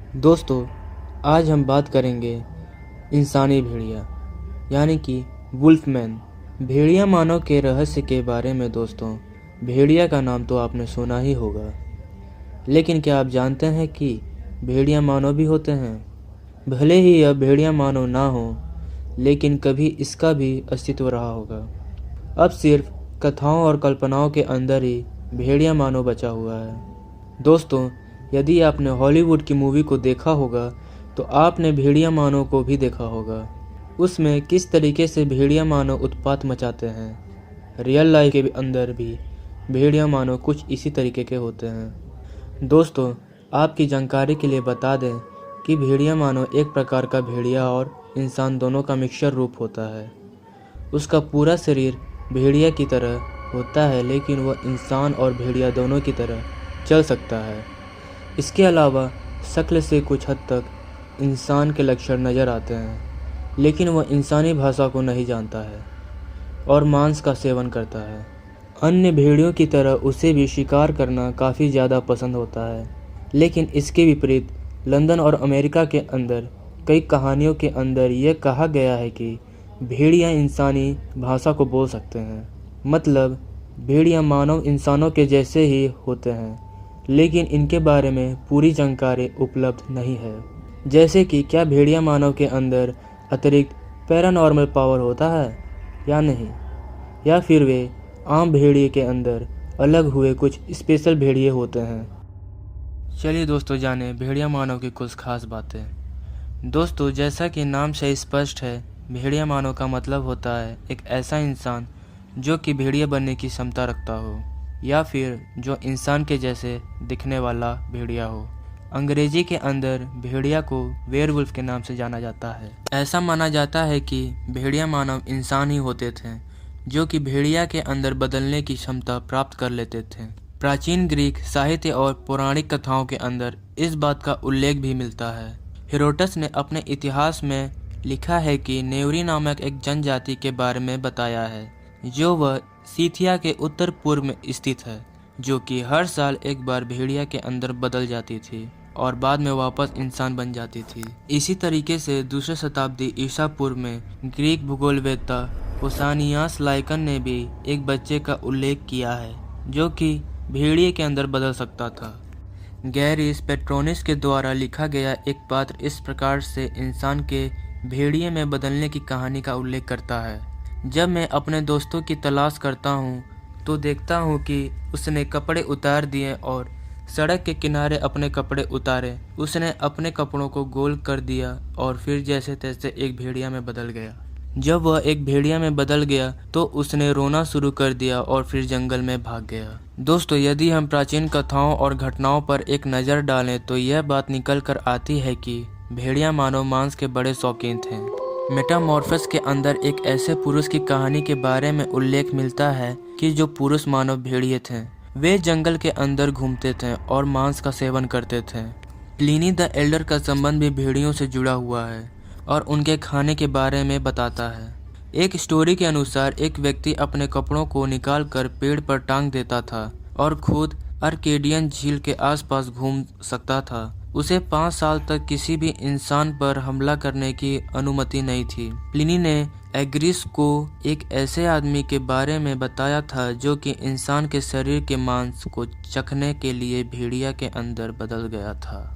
दोस्तों, आज हम बात करेंगे इंसानी भेड़िया यानी कि वुल्फमैन भेड़िया मानव के रहस्य के बारे में। दोस्तों, भेड़िया का नाम तो आपने सुना ही होगा, लेकिन क्या आप जानते हैं कि भेड़िया मानव भी होते हैं? भले ही यह भेड़िया मानव ना हो, लेकिन कभी इसका भी अस्तित्व रहा होगा। अब सिर्फ कथाओं और कल्पनाओं के अंदर ही भेड़िया मानव बचा हुआ है। दोस्तों, यदि आपने हॉलीवुड की मूवी को देखा होगा तो आपने भेड़िया मानव को भी देखा होगा। उसमें किस तरीके से भेड़िया मानव उत्पात मचाते हैं। रियल लाइफ के अंदर भी भेड़िया मानव कुछ इसी तरीके के होते हैं। दोस्तों, आपकी जानकारी के लिए बता दें कि भेड़िया मानव एक प्रकार का भेड़िया और इंसान दोनों का मिक्सचर रूप होता है। उसका पूरा शरीर भेड़िया की तरह होता है, लेकिन वह इंसान और भेड़िया दोनों की तरह चल सकता है। इसके अलावा शक्ल से कुछ हद तक इंसान के लक्षण नज़र आते हैं, लेकिन वह इंसानी भाषा को नहीं जानता है और मांस का सेवन करता है। अन्य भेड़ियों की तरह उसे भी शिकार करना काफ़ी ज़्यादा पसंद होता है, लेकिन इसके विपरीत लंदन और अमेरिका के अंदर कई कहानियों के अंदर यह कहा गया है कि भेड़िया इंसानी भाषा को बोल सकते हैं। मतलब भेड़िया मानव इंसानों के जैसे ही होते हैं, लेकिन इनके बारे में पूरी जानकारी उपलब्ध नहीं है। जैसे कि क्या भेड़िया मानव के अंदर अतिरिक्त पैरानॉर्मल पावर होता है या नहीं, या फिर वे आम भेड़िए के अंदर अलग हुए कुछ स्पेशल भेड़िए होते हैं। चलिए दोस्तों, जाने भेड़िया मानव की कुछ खास बातें। दोस्तों, जैसा कि नाम से स्पष्ट है, भेड़िया मानव का मतलब होता है एक ऐसा इंसान जो कि भेड़िया बनने की क्षमता रखता हो, या फिर जो इंसान के जैसे दिखने वाला भेड़िया हो। अंग्रेजी के अंदर भेड़िया को वेयरवुल्फ के नाम से जाना जाता है। ऐसा माना जाता है कि भेड़िया मानव इंसान ही होते थे जो कि भेड़िया के अंदर बदलने की क्षमता प्राप्त कर लेते थे। प्राचीन ग्रीक साहित्य और पौराणिक कथाओं के अंदर इस बात का उल्लेख भी मिलता है। हेरोडोटस ने अपने इतिहास में लिखा है कि नेवरी नामक एक जनजाति के बारे में बताया है, जो वह सीथिया के उत्तर पूर्व में स्थित है, जो कि हर साल एक बार भेड़िया के अंदर बदल जाती थी और बाद में वापस इंसान बन जाती थी। इसी तरीके से दूसरे शताब्दी ईसा पूर्व में ग्रीक भूगोलवेत्ता पोसानियास लाइकन ने भी एक बच्चे का उल्लेख किया है जो कि भेड़िए के अंदर बदल सकता था। गैरिस पेट्रोनिस के द्वारा लिखा गया एक पात्र इस प्रकार से इंसान के भेड़िए में बदलने की कहानी का उल्लेख करता है। जब मैं अपने दोस्तों की तलाश करता हूँ तो देखता हूँ कि उसने कपड़े उतार दिए और सड़क के किनारे अपने कपड़े उतारे। उसने अपने कपड़ों को गोल कर दिया और फिर जैसे तैसे एक भेड़िया में बदल गया। जब वह एक भेड़िया में बदल गया तो उसने रोना शुरू कर दिया और फिर जंगल में भाग गया। दोस्तों, यदि हम प्राचीन कथाओं और घटनाओं पर एक नज़र डालें तो यह बात निकल कर आती है कि भेड़िया मानव मांस के बड़े शौकीन थे। मेटामॉर्फोसिस के अंदर एक ऐसे पुरुष की कहानी के बारे में उल्लेख मिलता है कि जो पुरुष मानव भेड़िए थे। वे जंगल के अंदर घूमते थे और मांस का सेवन करते थे। प्लिनी द एल्डर का संबंध भी भेड़ियों से जुड़ा हुआ है और उनके खाने के बारे में बताता है। एक स्टोरी के अनुसार एक व्यक्ति अपने कपड़ों को निकालकर पेड़ पर टांग देता था और खुद अर्केडियन झील के आसपास घूम सकता था। उसे 5 साल तक किसी भी इंसान पर हमला करने की अनुमति नहीं थी। प्लिनी ने एग्रिस को एक ऐसे आदमी के बारे में बताया था जो कि इंसान के शरीर के मांस को चखने के लिए भेड़िया के अंदर बदल गया था।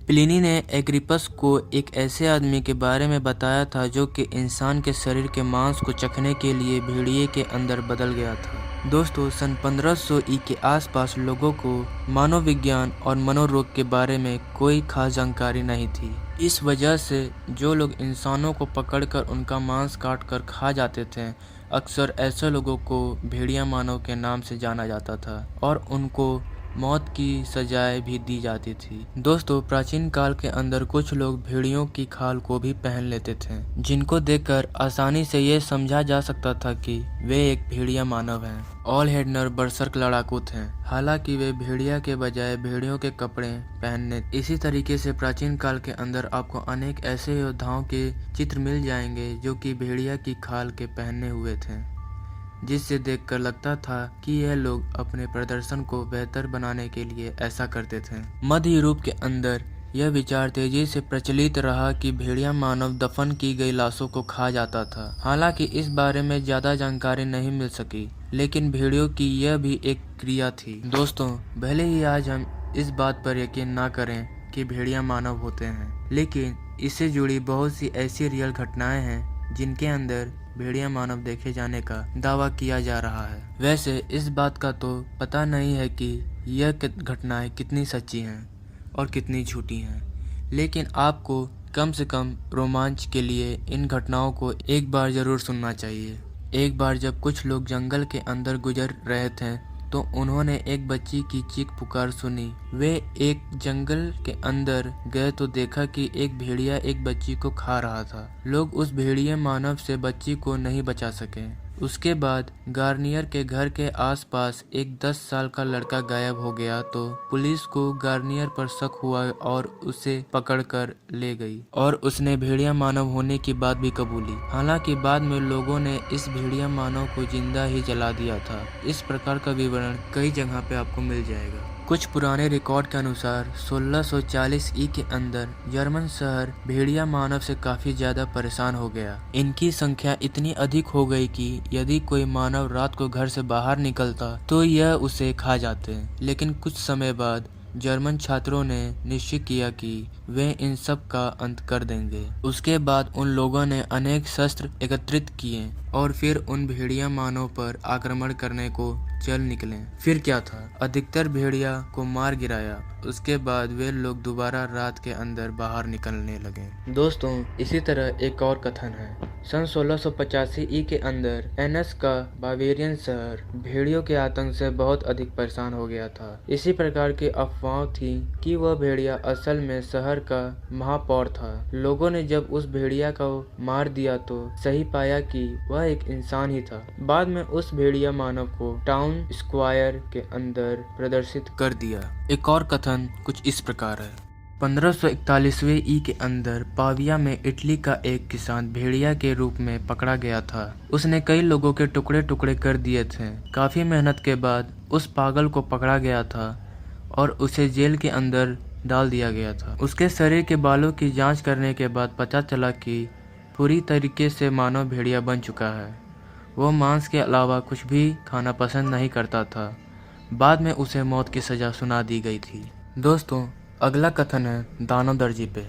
प्लिनी ने एग्रिपस को एक ऐसे आदमी के बारे में बताया था जो कि इंसान के शरीर के मांस को चखने के लिए भेड़िए के अंदर बदल गया था। दोस्तों, सन 1500 ई के आसपास लोगों को मनोविज्ञान और मनोरोग के बारे में कोई खास जानकारी नहीं थी। इस वजह से जो लोग इंसानों को पकड़कर उनका मांस काट कर खा जाते थे, अक्सर ऐसे लोगों को भेड़िया मानव के नाम से जाना जाता था और उनको मौत की सजाएं भी दी जाती थी। दोस्तों, प्राचीन काल के अंदर कुछ लोग भेड़ियों की खाल को भी पहन लेते थे, जिनको देखकर आसानी से ये समझा जा सकता था कि वे एक भेड़िया मानव हैं। ऑल हेडनर बर्सर्क लड़ाकू थे, हालांकि वे भेड़िया के बजाय भेड़ियों के कपड़े पहनने। इसी तरीके से प्राचीन काल के अंदर आपको अनेक ऐसे योद्धाओं के चित्र मिल जाएंगे जो कि भेड़िया की खाल के पहने हुए थे। जिससे देखकर लगता था कि यह लोग अपने प्रदर्शन को बेहतर बनाने के लिए ऐसा करते थे। मध्य यूरोप के अंदर यह विचार तेजी से प्रचलित रहा कि भेड़िया मानव दफन की गई लाशों को खा जाता था। हालांकि इस बारे में ज्यादा जानकारी नहीं मिल सकी, लेकिन भेड़ियों की यह भी एक क्रिया थी। दोस्तों, भले ही आज हम इस बात पर यकीन ना करें कि भेड़िया मानव होते हैं, लेकिन इससे जुड़ी बहुत सी ऐसी रियल घटनाएं हैं जिनके अंदर भेड़िया मानव देखे जाने का दावा किया जा रहा है। वैसे इस बात का तो पता नहीं है कि यह घटनाएं कितनी सच्ची हैं और कितनी झूठी हैं, लेकिन आपको कम से कम रोमांच के लिए इन घटनाओं को एक बार जरूर सुनना चाहिए। एक बार जब कुछ लोग जंगल के अंदर गुजर रहे थे तो उन्होंने एक बच्ची की चीख पुकार सुनी। वे एक जंगल के अंदर गए तो देखा कि एक भेड़िया एक बच्ची को खा रहा था। लोग उस भेड़िया मानव से बच्ची को नहीं बचा सके। उसके बाद गार्नियर के घर के आसपास एक 10 साल का लड़का गायब हो गया तो पुलिस को गार्नियर पर शक हुआ और उसे पकड़कर ले गई और उसने भेड़िया मानव होने की बात भी कबूली। हालांकि बाद में लोगों ने इस भेड़िया मानव को जिंदा ही जला दिया था। इस प्रकार का विवरण कई जगह पे आपको मिल जाएगा। कुछ पुराने रिकॉर्ड के अनुसार 1640 ई के अंदर जर्मन शहर भेड़िया मानव से काफी ज्यादा परेशान हो गया। इनकी संख्या इतनी अधिक हो गई कि यदि कोई मानव रात को घर से बाहर निकलता तो यह उसे खा जाते। लेकिन कुछ समय बाद जर्मन छात्रों ने निश्चय किया कि वे इन सब का अंत कर देंगे। उसके बाद उन लोगों ने अनेक शस्त्र एकत्रित किए और फिर उन भेड़िया मानव पर आक्रमण करने को चल निकले। फिर क्या था, अधिकतर भेड़िया को मार गिराया। उसके बाद वे लोग दोबारा रात के अंदर बाहर निकलने लगे। दोस्तों, इसी तरह एक और कथन है। सन 1685 ई के अंदर एनस का बावेरियन शहर भेड़ियों के आतंक से बहुत अधिक परेशान हो गया था। इसी प्रकार की अफवाह थी कि वह भेड़िया असल में शहर का महापौर था। लोगों ने जब उस भेड़िया को मार दिया तो सही पाया कि वह एक इंसान ही था। बाद में उस भेड़िया मानव को टाउन स्क्वायर के अंदर प्रदर्शित कर दिया। एक और कथन कुछ इस प्रकार है। 1541वें ई के अंदर पाविया में इटली का एक किसान भेड़िया के रूप में पकड़ा गया था। उसने कई लोगों के टुकड़े टुकड़े कर दिए थे। काफी मेहनत के बाद उस पागल को पकड़ा गया था और उसे जेल के अंदर डाल दिया गया था। उसके शरीर के बालों की जांच करने के बाद पता चला कि पूरी तरीके से मानव भेड़िया बन चुका है। वो मांस के अलावा कुछ भी खाना पसंद नहीं करता था। बाद में उसे मौत की सजा सुना दी गई थी। दोस्तों, अगला कथन है दानव दर्जी पे।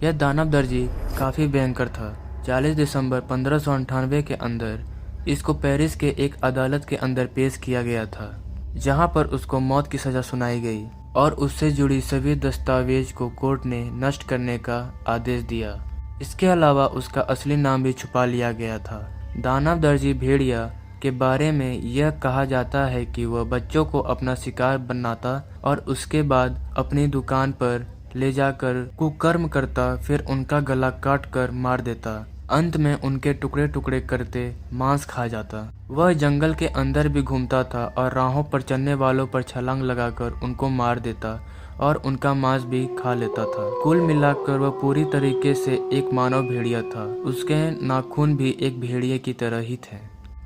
यह दानव दर्जी काफ़ी भयंकर था। 40 दिसंबर 1598 के अंदर इसको पेरिस के एक अदालत के अंदर पेश किया गया था, जहां पर उसको मौत की सजा सुनाई गई और उससे जुड़ी सभी दस्तावेज को कोर्ट ने नष्ट करने का आदेश दिया। इसके अलावा उसका असली नाम भी छुपा लिया गया था। दानव दर्जी भेड़िया के बारे में यह कहा जाता है कि वह बच्चों को अपना शिकार बनाता और उसके बाद अपनी दुकान पर ले जाकर कुकर्म करता, फिर उनका गला काट कर मार देता। अंत में उनके टुकड़े टुकड़े करते मांस खा जाता। वह जंगल के अंदर भी घूमता था और राहों पर चलने वालों पर छलांग लगाकर उनको मार देता और उनका मांस भी खा लेता था। कुल मिलाकर वह पूरी तरीके से एक मानव भेड़िया था। उसके नाखून भी एक भेड़िए की तरह ही थे।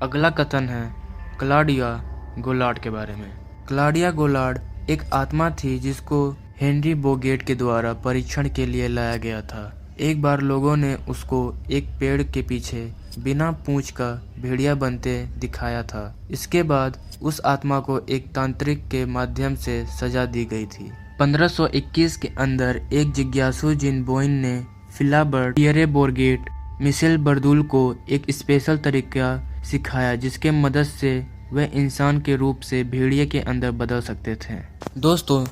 अगला कथन है क्लॉडिया गोलार्ड के बारे में। क्लॉडिया गोलार्ड एक आत्मा थी जिसको हेनरी बोगेट के द्वारा परीक्षण के लिए लाया गया था। एक बार लोगों ने उसको एक पेड़ के पीछे बिना पूंछ का भेड़िया बनते दिखाया था। इसके बाद उस आत्मा को एक तांत्रिक के माध्यम से सजा दी गई थी। 1521 के अंदर एक जिज्ञासु जिन बोइन ने फिलाबर्ट, पियरे बोर्गेट, मिशेल बर्दुल को एक स्पेशल तरीका सिखाया जिसके मदद से वह इंसान के रूप से भेड़िए के अंदर बदल सकते थे। दोस्तों,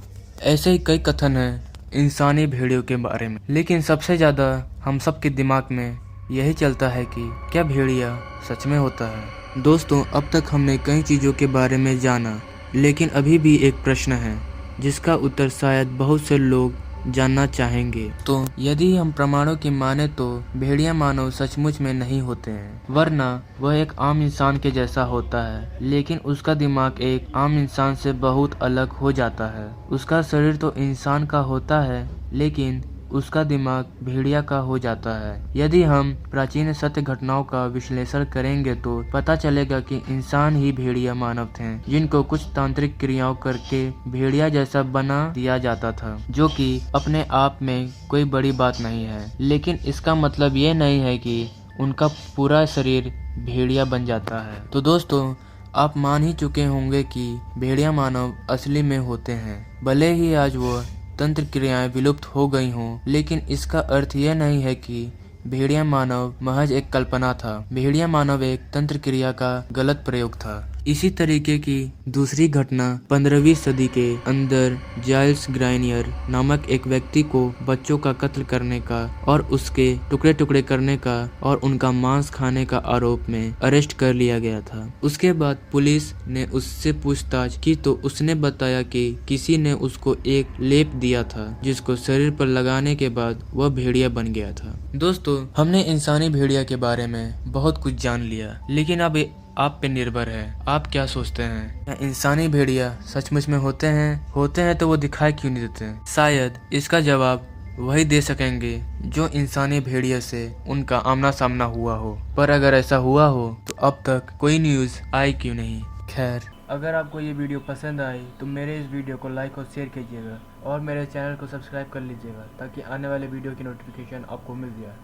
ऐसे ही कई कथन हैं इंसानी भेड़ियों के बारे में, लेकिन सबसे ज़्यादा हम सब के दिमाग में यही चलता है कि क्या भेड़िया सच में होता है। दोस्तों, अब तक हमने कई चीज़ों के बारे में जाना, लेकिन अभी भी एक प्रश्न है जिसका उत्तर शायद बहुत से लोग जानना चाहेंगे। तो यदि हम प्रमाणों की माने तो भेड़िया मानव सचमुच में नहीं होते हैं, वरना वह एक आम इंसान के जैसा होता है, लेकिन उसका दिमाग एक आम इंसान से बहुत अलग हो जाता है। उसका शरीर तो इंसान का होता है, लेकिन उसका दिमाग भेड़िया का हो जाता है। यदि हम प्राचीन सत्य घटनाओं का विश्लेषण करेंगे तो पता चलेगा कि इंसान ही भेड़िया मानव थे, जिनको कुछ तांत्रिक क्रियाओं करके भेड़िया जैसा बना दिया जाता था, जो कि अपने आप में कोई बड़ी बात नहीं है। लेकिन इसका मतलब ये नहीं है कि उनका पूरा शरीर भेड़िया बन जाता है। तो दोस्तों, आप मान ही चुके होंगे कि भेड़िया मानव असली में होते हैं। भले ही आज वो तंत्र क्रियाएं विलुप्त हो गई हों, लेकिन इसका अर्थ यह नहीं है कि भेड़िया मानव महज एक कल्पना था। भेड़िया मानव एक तंत्र क्रिया का गलत प्रयोग था। इसी तरीके की दूसरी घटना 15वीं सदी के अंदर जाइल्स ग्राइनियर नामक एक व्यक्ति को बच्चों का कत्ल करने का और उसके टुकड़े टुकड़े करने का और उनका मांस खाने का आरोप में अरेस्ट कर लिया गया था। उसके बाद पुलिस ने उससे पूछताछ की तो उसने बताया कि किसी ने उसको एक लेप दिया था, जिसको शरीर पर लगाने के बाद वह भेड़िया बन गया था। दोस्तों, हमने इंसानी भेड़िया के बारे में बहुत कुछ जान लिया, लेकिन अब आप पे निर्भर है, आप क्या सोचते हैं? क्या इंसानी भेड़िया सचमुच में होते हैं तो वो दिखाई क्यों नहीं देते? शायद इसका जवाब वही दे सकेंगे जो इंसानी भेड़िया से उनका आमना सामना हुआ हो। पर अगर ऐसा हुआ हो तो अब तक कोई न्यूज़ आई क्यों नहीं? खैर, अगर आपको ये वीडियो पसंद आई तो मेरे इस वीडियो को लाइक और शेयर कीजिएगा और मेरे चैनल को सब्सक्राइब कर लीजिएगा, ताकि आने वाले वीडियो की नोटिफिकेशन आपको मिल जाए।